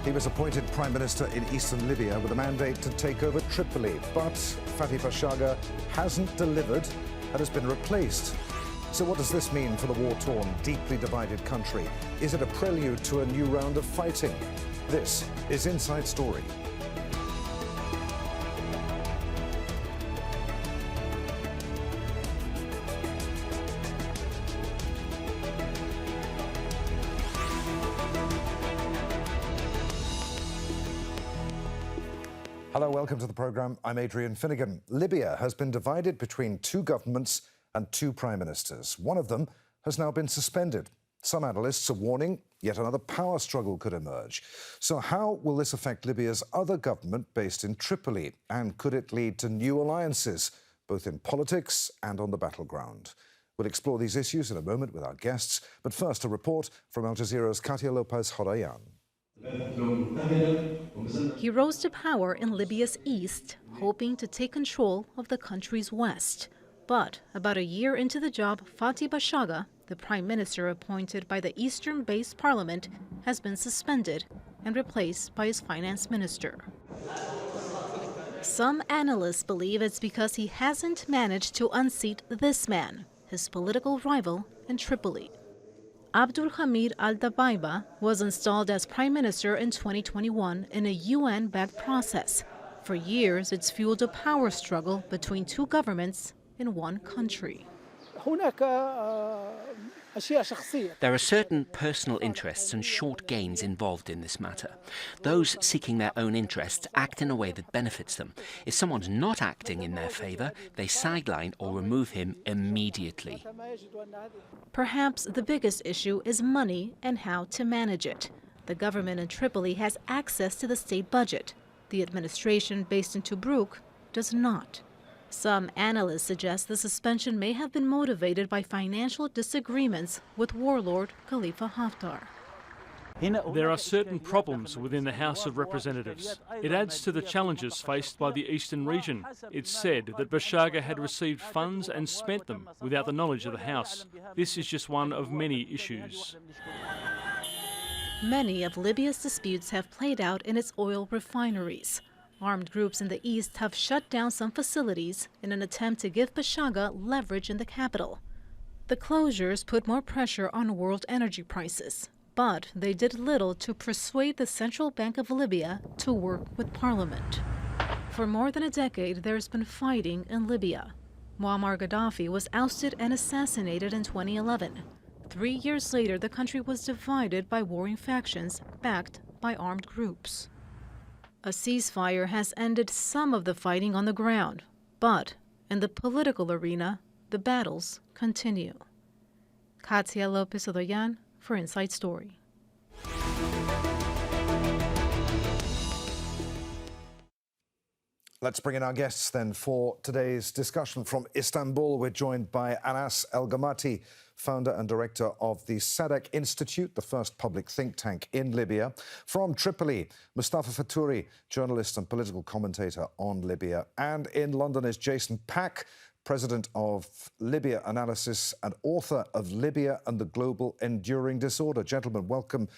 He was appointed Prime Minister in eastern Libya with a mandate to take over Tripoli. But Fathi Bashaga hasn't delivered and has been replaced. So what does this mean for the war-torn, deeply divided country? Is it a prelude to a new round of fighting? This is Inside Story. Hello, welcome to the programme. I'm Adrian Finighan. Libya has been divided between two governments and two prime ministers. One of them has now been suspended. Some analysts are warning yet another power struggle could emerge. So how will this affect Libya's other government based in Tripoli? And could it lead to new alliances, both in politics and on the battleground? We'll explore these issues in a moment with our guests. But first, a report from Al Jazeera's Katia Lopez-Horayan. He rose to power in Libya's east, hoping to take control of the country's west. But about a year into the job, Fathi Bashagha, the prime minister appointed by the eastern-based parliament, has been suspended and replaced by his finance minister. Some analysts believe it's because he hasn't managed to unseat this man, his political rival in Tripoli. Abdul Hamid al-Dabaiba was installed as prime minister in 2021 in a UN-backed process. For years, it's fueled a power struggle between two governments in one country. There are certain personal interests and short gains involved in this matter. Those seeking their own interests act in a way that benefits them. If someone's not acting in their favour, they sideline or remove him immediately. Perhaps the biggest issue is money and how to manage it. The government in Tripoli has access to the state budget. The administration based in Tobruk does not. Some analysts suggest the suspension may have been motivated by financial disagreements with warlord Khalifa Haftar. There are certain problems within the House of Representatives. It adds to the challenges faced by the eastern region. It's said that Bashaga had received funds and spent them without the knowledge of the House. This is just one of many issues. Many of Libya's disputes have played out in its oil refineries. Armed groups in the east have shut down some facilities in an attempt to give Bashaga leverage in the capital. The closures put more pressure on world energy prices, but they did little to persuade the Central Bank of Libya to work with parliament. For more than a decade, there's been fighting in Libya. Muammar Gaddafi was ousted and assassinated in 2011. 3 years later, the country was divided by warring factions backed by armed groups. A ceasefire has ended some of the fighting on the ground, but in the political arena, the battles continue. Katia Lopez-Horayan for Inside Story. Let's bring in our guests then for today's discussion. From Istanbul, we're joined by Anas El Gomati, founder and director of the Sadeq Institute, the first public think tank in Libya. From Tripoli, Mustafa Fetouri, journalist and political commentator on Libya. And in London is Jason Pack, president of Libya-Analysis and author of Libya and the Global Enduring Disorder. Gentlemen, welcome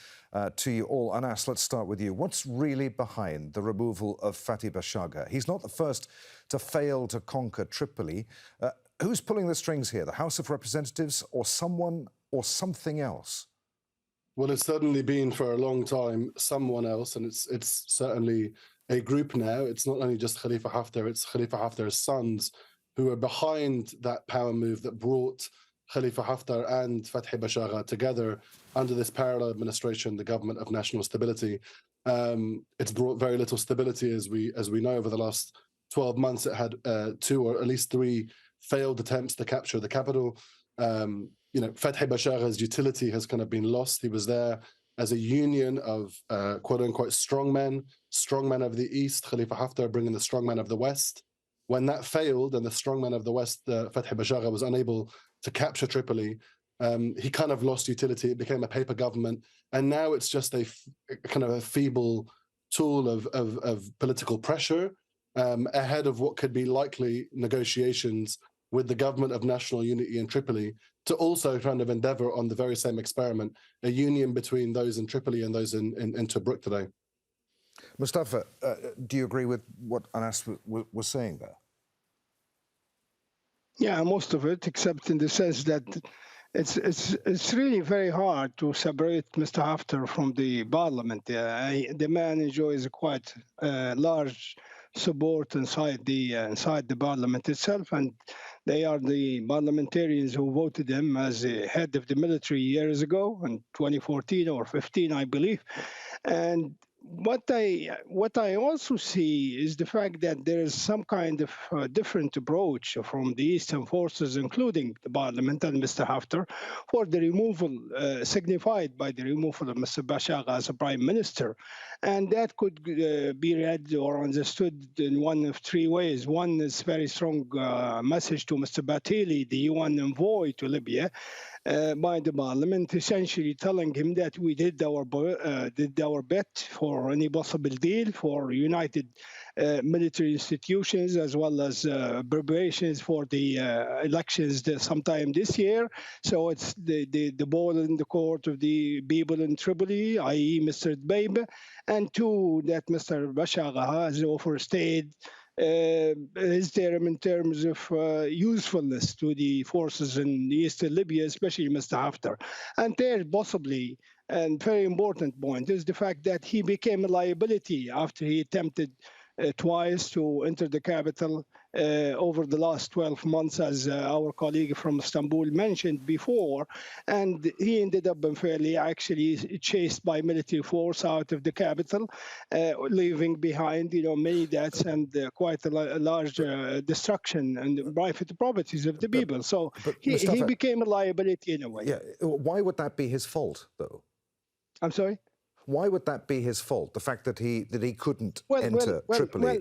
to you all. Anas, let's start with you. What's really behind the removal of Fathi Bashaga? He's not the first to fail to conquer Tripoli. Who's pulling the strings here, the House of Representatives or someone or something else? Well, it's certainly been for a long time someone else, and it's certainly a group now. It's not only just Khalifa Haftar, it's Khalifa Haftar's sons who are behind that power move that brought Khalifa Haftar and Fathi Bashaga together under this parallel administration, the Government of National Stability. It's brought very little stability, as we know. Over the last 12 months, it had 2 or at least 3 failed attempts to capture the capital. Fathi Bashaga's utility has kind of been lost. He was there as a union of quote-unquote strongmen of the East, Khalifa Haftar bringing the strongmen of the West. When that failed and the strongmen of the West, Fathi Bashaga, was unable to capture Tripoli, he kind of lost utility. It became a paper government. And now it's just a kind of a feeble tool of political pressure ahead of what could be likely negotiations with the Government of National Unity in Tripoli to also kind of endeavor on the very same experiment, a union between those in Tripoli and those in Tobruk today. Mustafa, do you agree with what Anas was saying there? Yeah, most of it, except in the sense that it's really very hard to separate Mr. Haftar from the parliament. The man enjoys a quite large support inside the parliament itself, and they are the parliamentarians who voted him as the head of the military years ago in 2014 or 15, I believe. And what I also see is the fact that there is some kind of different approach from the Eastern forces, including the parliament and Mr. Haftar, for the removal, signified by the removal of Mr. Bashaga as a prime minister. And that could be read or understood in one of three ways. One is very strong message to Mr. Batili, the UN envoy to Libya, by the parliament, essentially telling him that we did our bet for any possible deal for united military institutions, as well as preparations for the elections sometime this year. So it's the ball in the court of the people in Tripoli, i.e. Mr. Dbeiba, and two, that Mr. Bashaga has overstayed his term in terms of usefulness to the forces in eastern Libya, especially Mr. Haftar. And third, possibly, and very important point, is the fact that he became a liability after he attempted twice to enter the capital over the last 12 months, as our colleague from Istanbul mentioned before. And he ended up unfairly actually chased by military force out of the capital, leaving behind many deaths and quite a large destruction and private properties of the people. So he became a liability in a way. Yeah. Why would that be his fault, though? I'm sorry? Why would that be his fault? The fact that he couldn't enter Tripoli.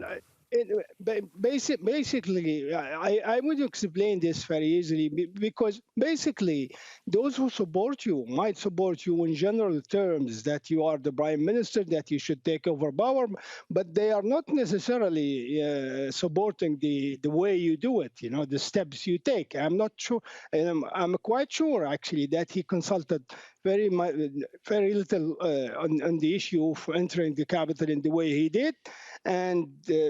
Basically, I would explain this very easily, because basically those who support you might support you in general terms, that you are the prime minister, that you should take over power, but they are not necessarily supporting the way you do it, the steps you take. I'm not sure, I'm quite sure actually that he consulted very little on the issue of entering the capital in the way he did. And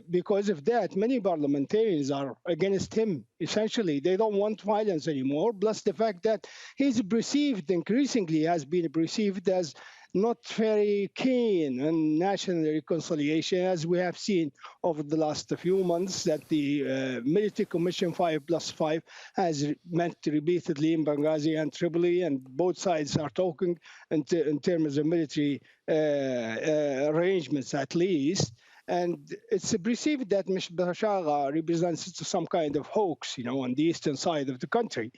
because of that, many parliamentarians are against him. Essentially, they don't want violence anymore. Plus the fact that he's increasingly has been perceived as not very keen on national reconciliation, as we have seen over the last few months, that the military commission 5+5 has met repeatedly in Benghazi and Tripoli, and both sides are talking in terms of military arrangements at least. And it's perceived that Mr. Bashaga represents some kind of hoax, on the eastern side of the country.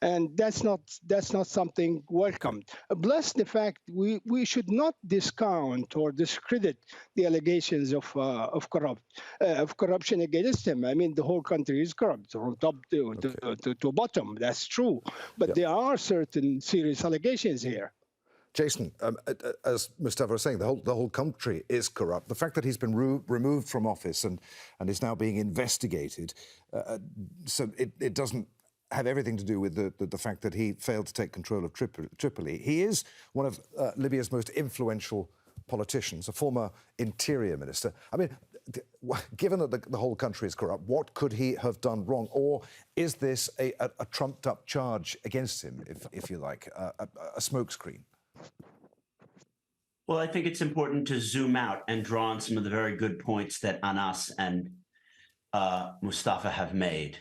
And that's not something welcomed. Plus the fact we should not discount or discredit the allegations of corruption against him. I mean, the whole country is corrupt from top to bottom. That's true. But there are certain serious allegations here. Jason, as Mustafa was saying, the whole country is corrupt. The fact that he's been removed from office and is now being investigated, so it doesn't have everything to do with the fact that he failed to take control of Tripoli. He is one of Libya's most influential politicians, a former interior minister. I mean, given that the whole country is corrupt, what could he have done wrong? Or is this a trumped-up charge against him, if you like, a smokescreen? Well, I think it's important to zoom out and draw on some of the very good points that Anas and Mustafa have made.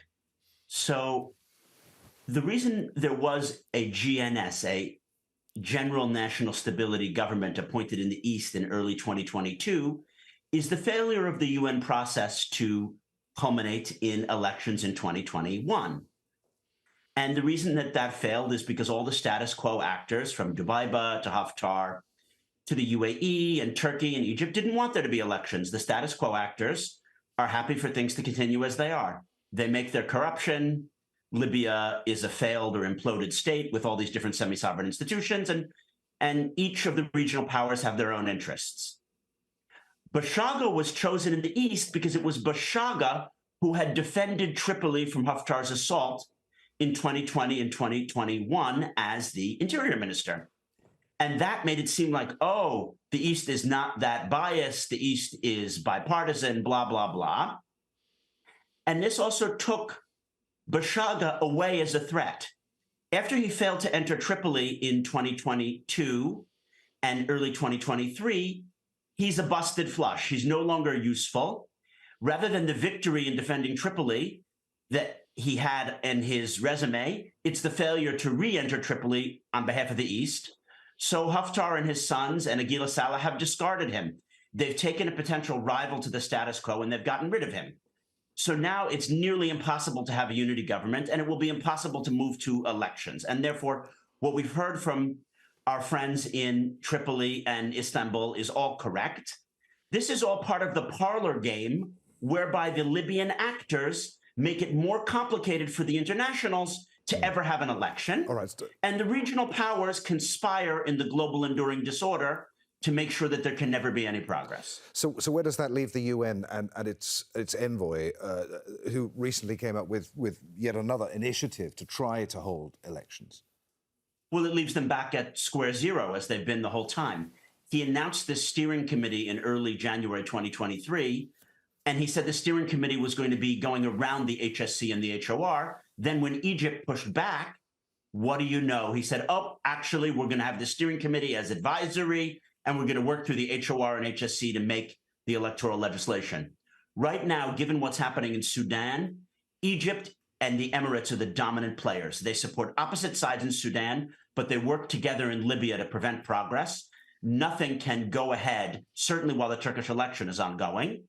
So the reason there was a GNS, a General National Stability Government appointed in the East in early 2022, is the failure of the UN process to culminate in elections in 2021. And the reason that failed is because all the status quo actors, from Dbeiba to Haftar to the UAE and Turkey and Egypt, didn't want there to be elections. The status quo actors are happy for things to continue as they are. They make their corruption. Libya is a failed or imploded state with all these different semi-sovereign institutions, and each of the regional powers have their own interests. Bashaga was chosen in the East because it was Bashaga who had defended Tripoli from Haftar's assault in 2020 and 2021 as the interior minister. And that made it seem like, oh, the East is not that biased. The East is bipartisan, blah, blah, blah. And this also took Bashaga away as a threat. After he failed to enter Tripoli in 2022 and early 2023, he's a busted flush. He's no longer useful. Rather than the victory in defending Tripoli that he had in his resume, it's the failure to re-enter Tripoli on behalf of the East. So Haftar and his sons and Aguila Saleh have discarded him. They've taken a potential rival to the status quo and they've gotten rid of him. So now it's nearly impossible to have a unity government, and it will be impossible to move to elections. And therefore, what we've heard from our friends in Tripoli and Istanbul is all correct. This is all part of the parlor game whereby the Libyan actors make it more complicated for the internationals to ever have an election. All right. And the regional powers conspire in the global enduring disorder to make sure that there can never be any progress. So where does that leave the UN and its envoy, who recently came up with yet another initiative to try to hold elections? Well, it leaves them back at square zero, as they've been the whole time. He announced this steering committee in early January 2023, and he said the steering committee was going to be going around the HSC and the HOR. Then when Egypt pushed back, what do you know? He said, oh, actually, we're going to have the steering committee as advisory, and we're going to work through the HOR and HSC to make the electoral legislation. Right now, given what's happening in Sudan, Egypt and the Emirates are the dominant players. They support opposite sides in Sudan, but they work together in Libya to prevent progress. Nothing can go ahead, certainly while the Turkish election is ongoing,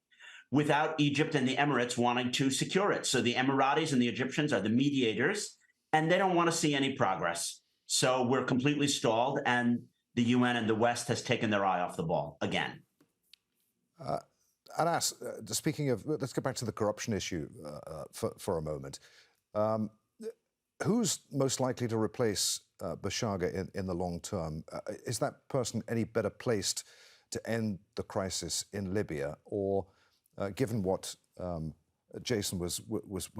without Egypt and the Emirates wanting to secure it. So the Emiratis and the Egyptians are the mediators, and they don't want to see any progress. So we're completely stalled, and the UN and the West has taken their eye off the ball again. Anas, speaking of, let's get back to the corruption issue for a moment. Who's most likely to replace Bashaga in the long term? Is that person any better placed to end the crisis in Libya, or given what Jason was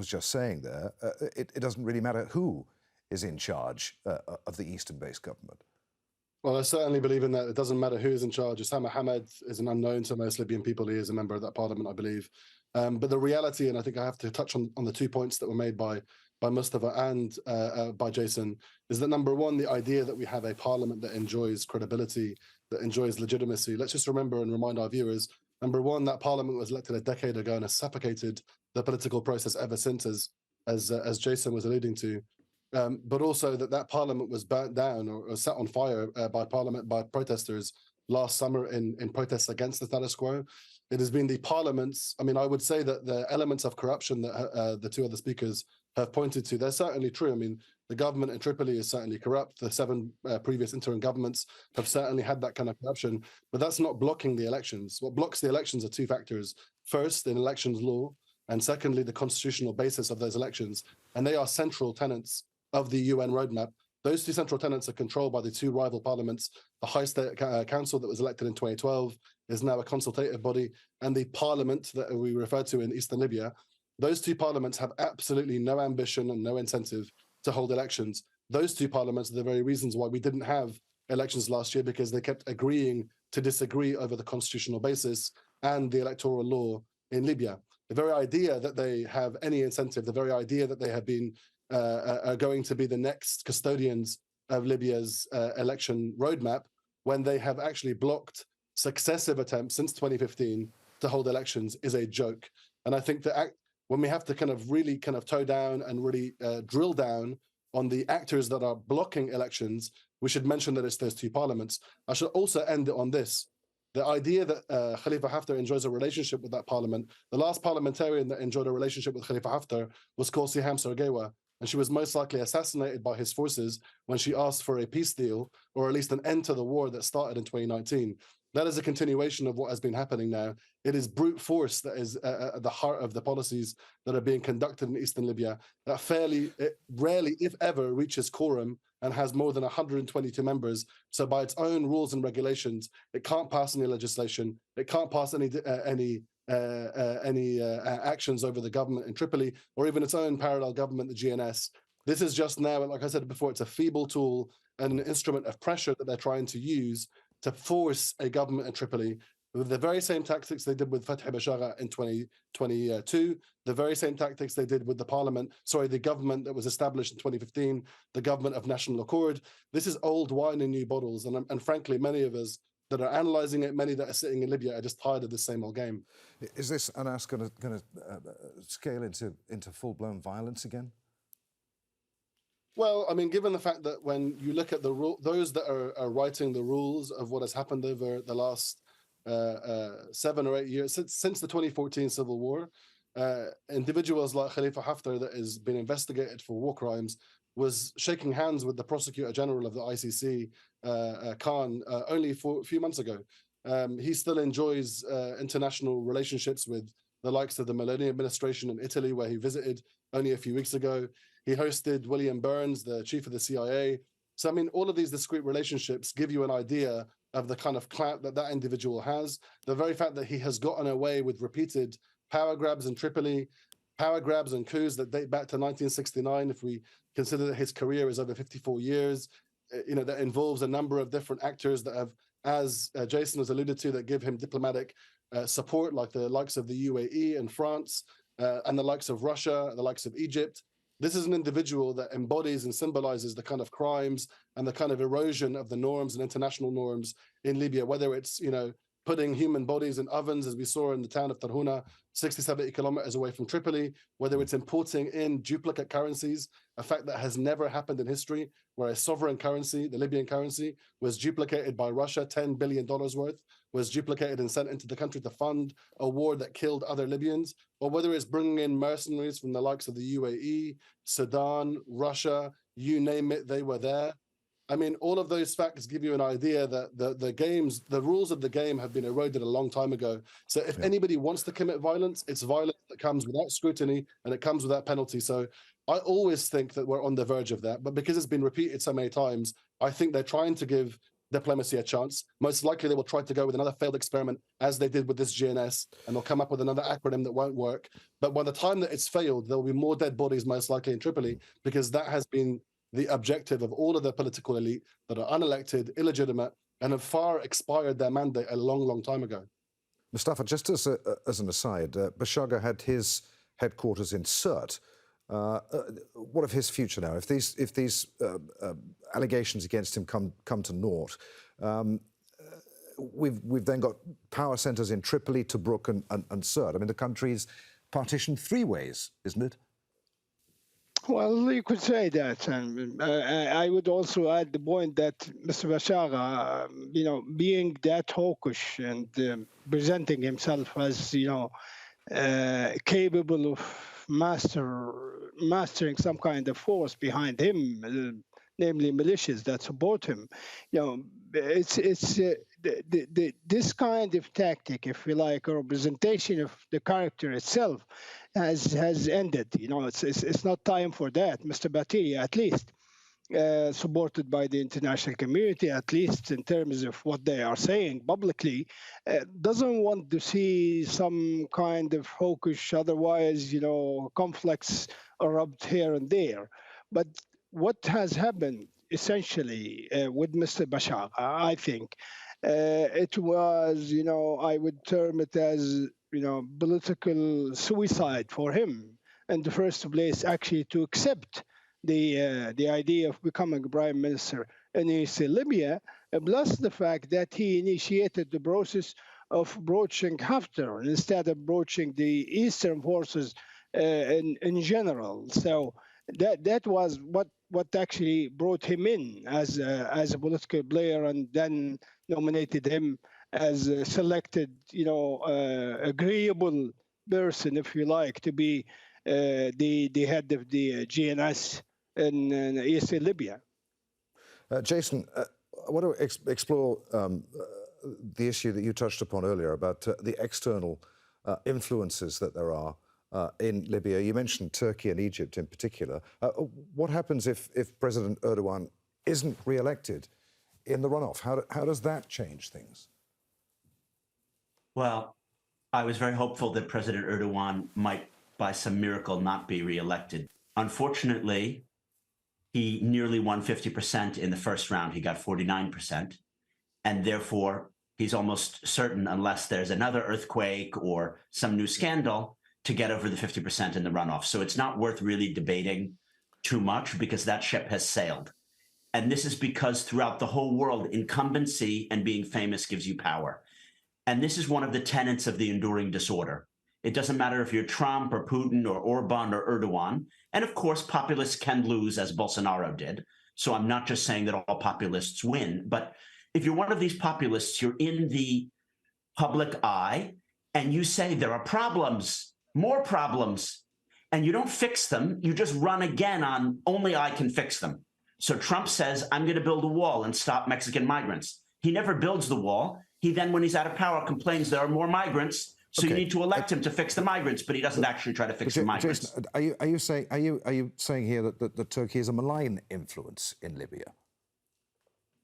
just saying there, it doesn't really matter who is in charge of the Eastern-based government? Well, I certainly believe in that. It doesn't matter who is in charge. Osama Hamad is an unknown to most Libyan people. He is a member of that parliament, I believe. But the reality, and I think I have to touch on the 2 points that were made by Mustafa and by Jason, is that number one, the idea that we have a parliament that enjoys credibility, that enjoys legitimacy. Let's just remember and remind our viewers, number one, that parliament was elected a decade ago and has suffocated the political process ever since, as Jason was alluding to. But also that parliament was burnt down or set on fire by protesters last summer in protests against the status quo. It has been the parliaments. I mean, I would say that the elements of corruption that the two other speakers have pointed to, they're certainly true. I mean, the government in Tripoli is certainly corrupt. The 7 previous interim governments have certainly had that kind of corruption, but that's not blocking the elections. What blocks the elections are 2 factors. First, in elections law, and secondly, the constitutional basis of those elections. And they are central tenets of the UN roadmap. Those 2 central tenets are controlled by the 2 rival parliaments. The High State Council that was elected in 2012 is now a consultative body, and the parliament that we refer to in Eastern Libya. Those 2 parliaments have absolutely no ambition and no incentive to hold elections. Those 2 parliaments are the very reasons why we didn't have elections last year, because they kept agreeing to disagree over the constitutional basis and the electoral law in Libya. The very idea that they have any incentive, the very idea that they have been are going to be the next custodians of Libya's election roadmap, when they have actually blocked successive attempts since 2015 to hold elections, is a joke. And I think that when we have to kind of really kind of toe down and really drill down on the actors that are blocking elections, we should mention that it's those 2 parliaments. I should also end it on this. The idea that Khalifa Haftar enjoys a relationship with that parliament, the last parliamentarian that enjoyed a relationship with Khalifa Haftar was called Siham Sargewa, and she was most likely assassinated by his forces when she asked for a peace deal, or at least an end to the war that started in 2019. That is a continuation of what has been happening now. It is brute force that is at the heart of the policies that are being conducted in Eastern Libya, that rarely, if ever, reaches quorum and has more than 122 members. So by its own rules and regulations, it can't pass any legislation. It can't pass any actions over the government in Tripoli, or even its own parallel government, the GNS. This is just now, like I said before, it's a feeble tool and an instrument of pressure that they're trying to use to force a government in Tripoli with the very same tactics they did with Fathi Bashagha in 2022, the very same tactics they did with the government that was established in 2015, the government of national accord. This is old wine in new bottles. And frankly, many of us that are analysing it, many that are sitting in Libya are just tired of the same old game. Is this, Anas, going to scale into full-blown violence again? Well, I mean, given the fact that when you look at those that are writing the rules of what has happened over the last 7 or 8 years, since the 2014 civil war, individuals like Khalifa Haftar that has been investigated for war crimes was shaking hands with the Prosecutor General of the ICC, Khan, only a few months ago. He still enjoys international relationships with the likes of the Meloni administration in Italy, where he visited only a few weeks ago. He hosted William Burns, the chief of the CIA. So, I mean, all of these discrete relationships give you an idea of the kind of clout that that individual has. The very fact that he has gotten away with repeated power grabs in Tripoli, power grabs and coups that date back to 1969, if we consider that his career is over 54 years, that involves a number of different actors that have, as Jason has alluded to, that give him diplomatic support, like the likes of the UAE and France, and the likes of Russia, the likes of Egypt. This is an individual that embodies and symbolizes the kind of crimes and the kind of erosion of the norms and international norms in Libya, whether it's, putting human bodies in ovens, as we saw in the town of Tarhuna, 60, 70 kilometers away from Tripoli, whether it's importing in duplicate currencies, a fact that has never happened in history, where a sovereign currency, the Libyan currency, was duplicated by Russia, $10 billion worth, was duplicated and sent into the country to fund a war that killed other Libyans, or whether it's bringing in mercenaries from the likes of the UAE, Sudan, Russia, you name it, they were there. I mean, all of those facts give you an idea that the rules of the game have been eroded a long time ago. So if anybody wants to commit violence, it's violence that comes without scrutiny and it comes without penalty. So I always think that we're on the verge of that. But because it's been repeated so many times, I think they're trying to give diplomacy a chance. Most likely they will try to go with another failed experiment, as they did with this GNS, and they'll come up with another acronym that won't work. But by the time that it's failed, there'll be more dead bodies most likely in Tripoli, because that has been the objective of all of the political elite that are unelected, illegitimate, and have far expired their mandate a long, long time ago. Mustafa, just as an aside, Bashaga had his headquarters in Sirte. What of his future now? If these allegations against him come to naught, we've then got power centres in Tripoli, Tobruk, and Sirte. I mean, the country's partitioned 3 ways, isn't it? Well, you could say that, and I would also add the point that Mr. Bashaga, being that hawkish and presenting himself as, capable of mastering some kind of force behind him, namely militias that support him, this kind of tactic, if you like, or representation of the character itself has ended. It's not time for that. Mr. Batiri, at least, supported by the international community, at least in terms of what they are saying publicly, doesn't want to see some kind of hawkish, otherwise, conflicts erupt here and there. But what has happened essentially with Mr. Bashaga, I think, it was, I would term it as, political suicide for him in the first place, actually to accept the idea of becoming prime minister in East Libya, plus the fact that he initiated the process of broaching Haftar instead of broaching the Eastern forces in general. So that was what actually brought him in as a political player, and then nominated him as a selected, agreeable person, if you like, to be the head of the GNS in East Libya. Jason, I want to explore the issue that you touched upon earlier about the external influences that there are in Libya. You mentioned Turkey and Egypt in particular. What happens if President Erdogan isn't re-elected in the runoff? How does that change things? Well, I was very hopeful that President Erdogan might, by some miracle, not be re-elected. Unfortunately, He nearly won 50% in the first round. He got 49%. And therefore, he's almost certain, unless there's another earthquake or some new scandal, to get over the 50% in the runoff. So it's not worth really debating too much because that ship has sailed. And this is because throughout the whole world, incumbency and being famous gives you power. And this is one of the tenets of the enduring disorder. It doesn't matter if you're Trump or Putin or Orban or Erdogan. And of course, populists can lose, as Bolsonaro did. So I'm not just saying that all populists win. But if you're one of these populists, you're in the public eye and you say there are problems, more problems, and you don't fix them. You just run again on only I can fix them. So Trump says, I'm going to build a wall and stop Mexican migrants. He never builds the wall. He then, when he's out of power, complains there are more migrants. So you need to elect him to fix the migrants, but he doesn't actually try to fix the migrants. Jason, are you saying here that Turkey is a malign influence in Libya?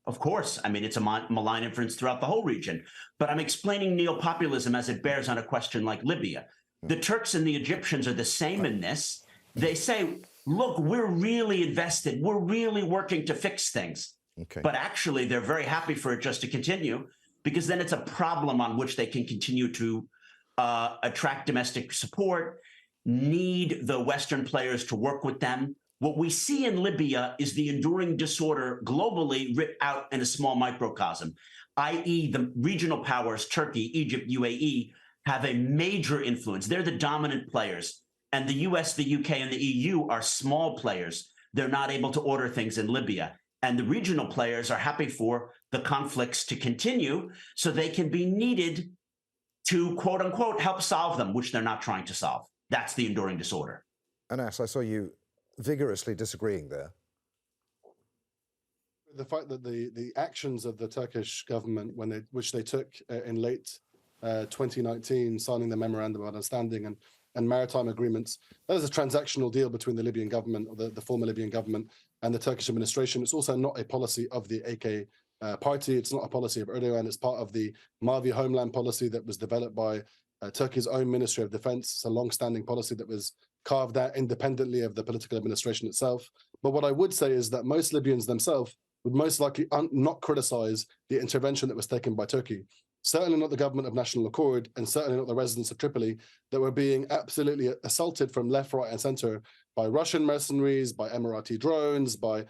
Of course. I mean, it's a malign influence throughout the whole region. But I'm explaining neo-populism as it bears on a question like Libya. The Turks and the Egyptians are the same in this. They say, look, we're really invested. We're really working to fix things. Okay. But actually, they're very happy for it just to continue, because then it's a problem on which they can continue to attract domestic support, need the Western players to work with them. What we see in Libya is the enduring disorder globally writ out in a small microcosm, i.e. the regional powers, Turkey, Egypt, UAE, have a major influence. They're the dominant players. And the US, the UK, and the EU are small players. They're not able to order things in Libya. And the regional players are happy for the conflicts to continue so they can be needed to, quote unquote, help solve them, which they're not trying to solve. That's the enduring disorder. Anas, I saw you vigorously disagreeing there. The fact that the actions of the Turkish government, which they took in late 2019, signing the memorandum of understanding and maritime agreements, that is a transactional deal between the Libyan government, or the former Libyan government, and the Turkish administration. It's also not a policy of the AK party. It's not a policy of Erdogan. It's part of the Mavi homeland policy that was developed by Turkey's own Ministry of Defense. It's a long-standing policy that was carved out independently of the political administration itself. But what I would say is that most Libyans themselves would most likely not criticize the intervention that was taken by Turkey. Certainly not the government of national accord, and certainly not the residents of Tripoli that were being absolutely assaulted from left, right, and center by Russian mercenaries, by Emirati drones, by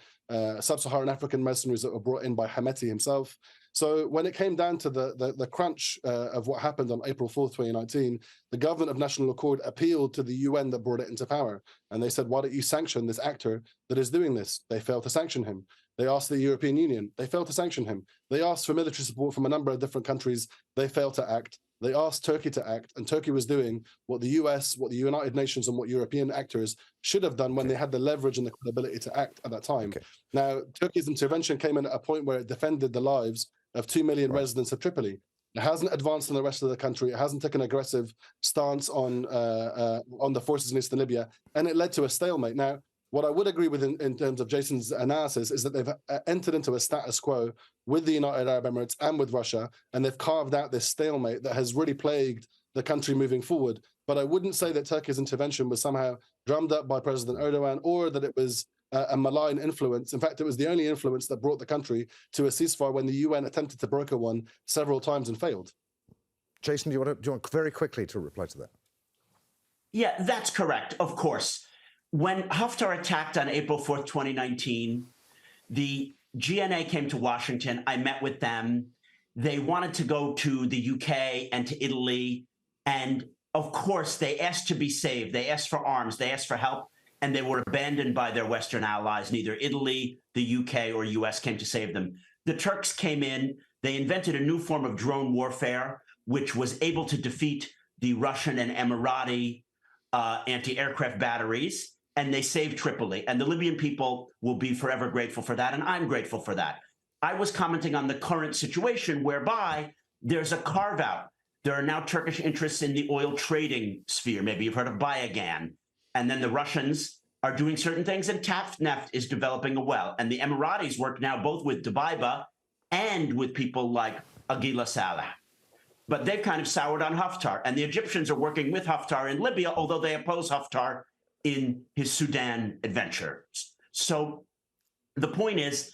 sub-Saharan African mercenaries that were brought in by Hemeti himself. So when it came down to the crunch of what happened on April 4th, 2019, the government of national accord appealed to the UN that brought it into power. And they said, why don't you sanction this actor that is doing this? They failed to sanction him. They asked the European Union. They failed to sanction him. They asked for military support from a number of different countries. They failed to act. They asked Turkey to act, and Turkey was doing what the US, what the United Nations, and what European actors should have done when they had the leverage and the credibility to act at that time. Now, Turkey's intervention came in at a point where it defended the lives of 2 million residents of Tripoli. It hasn't advanced in the rest of the country. It hasn't taken an aggressive stance on the forces in eastern Libya, and it led to a stalemate. Now, what I would agree with in terms of Jason's analysis is that they've entered into a status quo with the United Arab Emirates and with Russia, and they've carved out this stalemate that has really plagued the country moving forward. But I wouldn't say that Turkey's intervention was somehow drummed up by President Erdogan, or that it was a malign influence. In fact, it was the only influence that brought the country to a ceasefire when the UN attempted to broker one several times and failed. Jason, do you want very quickly to reply to that? Yeah, that's correct, of course. When Haftar attacked on April 4th, 2019, the GNA came to Washington. I met with them. They wanted to go to the UK and to Italy. And of course, they asked to be saved. They asked for arms. They asked for help. And they were abandoned by their Western allies. Neither Italy, the UK, or US came to save them. The Turks came in. They invented a new form of drone warfare, which was able to defeat the Russian and Emirati anti-aircraft batteries. And they saved Tripoli. And the Libyan people will be forever grateful for that. And I'm grateful for that. I was commenting on the current situation whereby there's a carve out. There are now Turkish interests in the oil trading sphere. Maybe you've heard of Bayagan. And then the Russians are doing certain things, and Tatneft is developing a well. And the Emiratis work now both with Dubaiba and with people like Aguila Saleh. But they've kind of soured on Haftar. And the Egyptians are working with Haftar in Libya, although they oppose Haftar in his Sudan adventures. So the point is,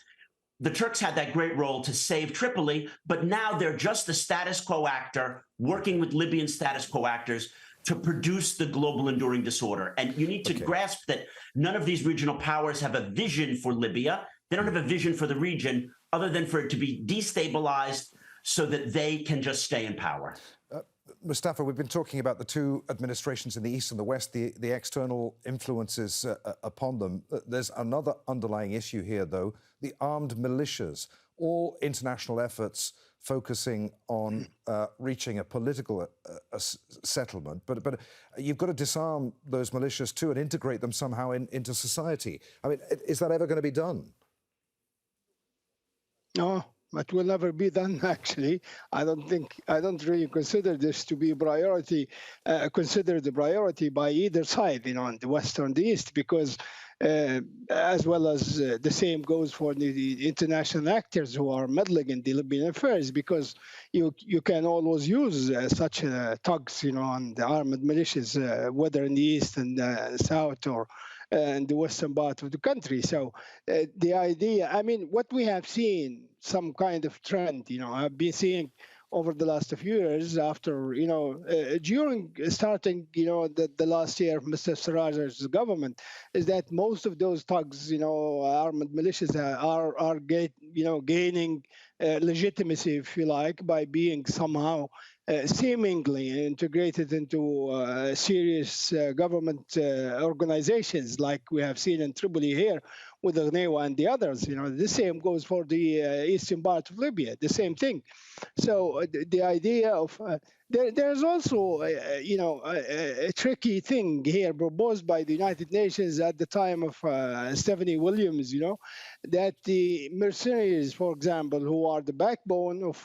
the Turks had that great role to save Tripoli, but now they're just a status quo actor working with Libyan status quo actors to produce the global enduring disorder. And you need to grasp that none of these regional powers have a vision for Libya. They don't have a vision for the region other than for it to be destabilized so that they can just stay in power. Mustafa, we've been talking about the two administrations in the East and the West, the external influences upon them. There's another underlying issue here, though, the armed militias. All international efforts focusing on reaching a political settlement, but you've got to disarm those militias too and integrate them somehow into society. I mean, is that ever going to be done? No, it will never be done, actually. I don't really consider this to be priority, considered a priority by either side, on the West or the East, because as well as the same goes for the international actors who are meddling in the Libyan affairs, because you can always use such thugs, on the armed militias, whether in the East and South or in the western part of the country. So the idea, I mean, what we have seen, some kind of trend, I've been seeing over the last few years after, during starting, the last year of Mr. Siraj's government, is that most of those thugs, armed militias are gaining legitimacy, if you like, by being somehow seemingly integrated into serious government organizations like we have seen in Tripoli here with the Gnewa and the others. The same goes for the eastern part of Libya, the same thing. So the idea of there's also, a tricky thing here proposed by the United Nations at the time of Stephanie Williams, that the mercenaries, for example, who are the backbone of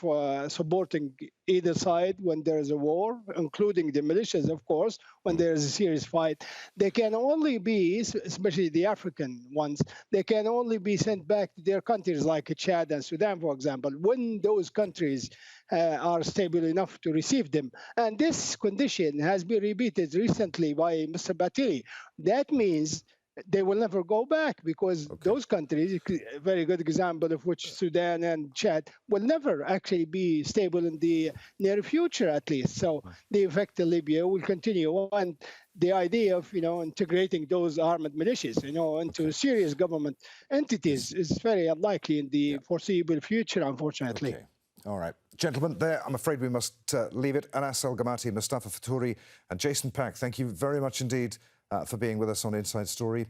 supporting either side when there is a war, including the militias, of course, when there is a serious fight, they can only be, especially the African ones, they can only be sent back to their countries like Chad and Sudan, for example, when those countries are stable enough to receive them. And this condition has been repeated recently by Mr. Batili. That means they will never go back because those countries, a very good example of which Sudan and Chad, will never actually be stable in the near future, at least. So the effect in Libya will continue. And the idea of, integrating those armed militias, into serious government entities is very unlikely in the foreseeable future, unfortunately. Okay. All right. Gentlemen, there, I'm afraid we must leave it. Anas Al-Gomati, Mustafa Fetouri and Jason Pack, thank you very much indeed for being with us on Inside Story.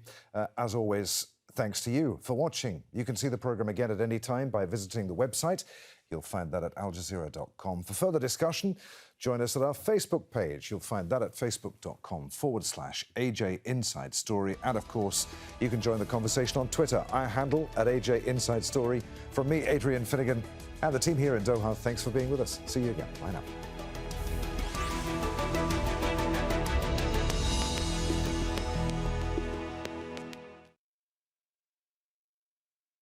As always, thanks to you for watching. You can see the programme again at any time by visiting the website. You'll find that at aljazeera.com. For further discussion, join us at our Facebook page. You'll find that at facebook.com/AJ Inside Story. And of course, you can join the conversation on Twitter. I handle at AJ Inside Story. From me, Adrian Finighan, and the team here in Doha, thanks for being with us. See you again. Bye now.